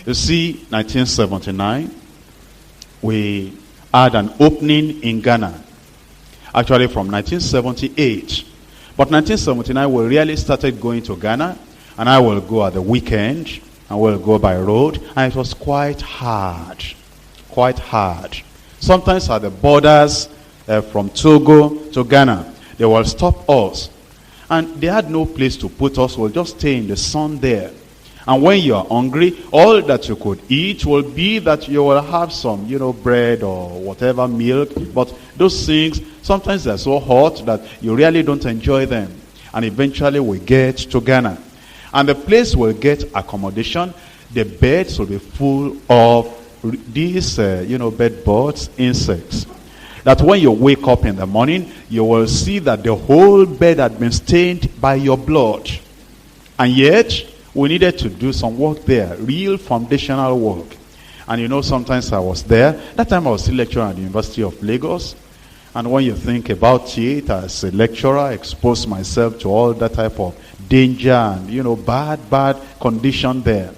You see, 1979, we had an opening in Ghana. Actually from 1978. But 1979, we really started going to Ghana. And I will go at the weekend. And we'll go by road. And it was quite hard. Quite hard. Sometimes at the borders from Togo to Ghana, they will stop us. And they had no place to put us. We'll just stay in the sun there. And when you are hungry, all that you could eat will be that you will have some, bread or whatever, milk. But those things, sometimes they're so hot that you really don't enjoy them. And eventually we get to Ghana. And the place will get accommodation. The beds will be full of these, bed bugs, insects. That when you wake up in the morning, you will see that the whole bed had been stained by your blood. And yet, we needed to do some work there, real foundational work. And sometimes I was there. That time I was still lecturing at the University of Lagos. And when you think about it, as a lecturer, I exposed myself to all that type of danger and, bad condition there.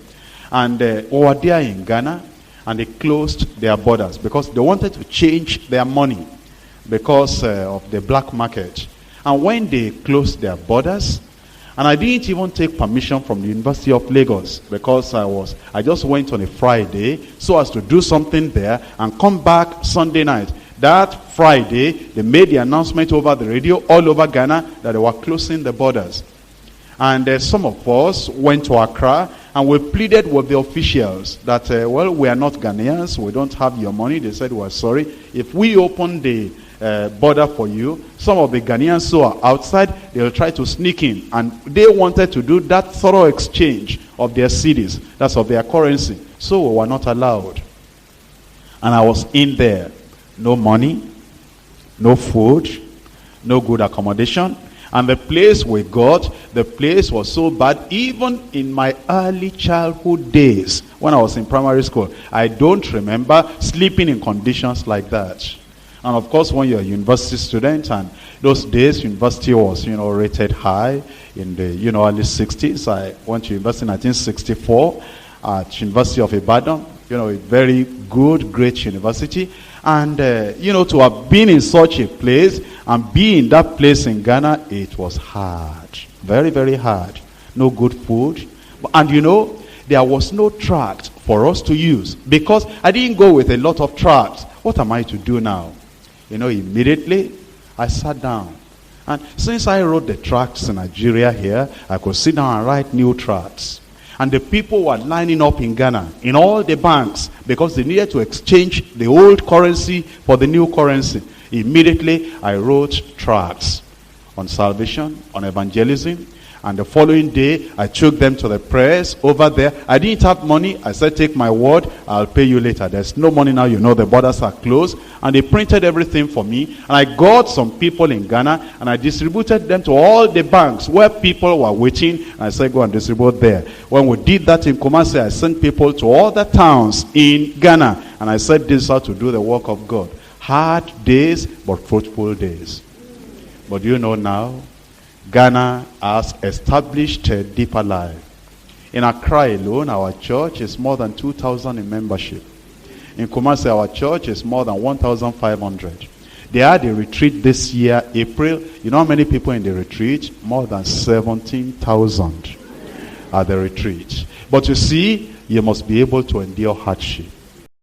And we were there in Ghana, and they closed their borders because they wanted to change their money because of the black market. And when they closed their borders, and I didn't even take permission from the University of Lagos because I just went on a Friday so as to do something there and come back Sunday night. That Friday, they made the announcement over the radio all over Ghana that they were closing the borders. And some of us went to Accra and we pleaded with the officials that, we are not Ghanaians, we don't have your money. They said, we're sorry. If we open the border for you, some of the Ghanaians who are outside, they'll try to sneak in. And they wanted to do that thorough exchange of their cedis, that's of their currency. So we were not allowed. And I was in there. No money, no food, no good accommodation. And the place we got, the place was so bad. Even in my early childhood days, when I was in primary school, I don't remember sleeping in conditions like that. And of course, when you're a university student, and those days, university was, rated high in the, early 60s. I went to university in 1964 at University of Ibadan, a very good, great university. And, to have been in such a place and be in that place in Ghana, it was hard. Very, very hard. No good food. And, there was no tract for us to use because I didn't go with a lot of tracts. What am I to do now? Immediately I sat down. And since I wrote the tracts in Nigeria here, I could sit down and write new tracts. And the people were lining up in Ghana, in all the banks, because they needed to exchange the old currency for the new currency. Immediately, I wrote tracts on salvation, on evangelism. And the following day, I took them to the press over there. I didn't have money. I said, take my word, I'll pay you later. There's no money now, the borders are closed. And they printed everything for me. And I got some people in Ghana, and I distributed them to all the banks where people were waiting. And I said, go and distribute there. When we did that in Kumasi, I sent people to all the towns in Ghana. And I said, this is how to do the work of God. Hard days, but fruitful days. But now, Ghana has established a deeper life. In Accra alone, our church is more than 2,000 in membership. In Kumasi, our church is more than 1,500. They had a retreat this year, April. You know how many people in the retreat? More than 17,000 at the retreat. But you see, you must be able to endure hardship.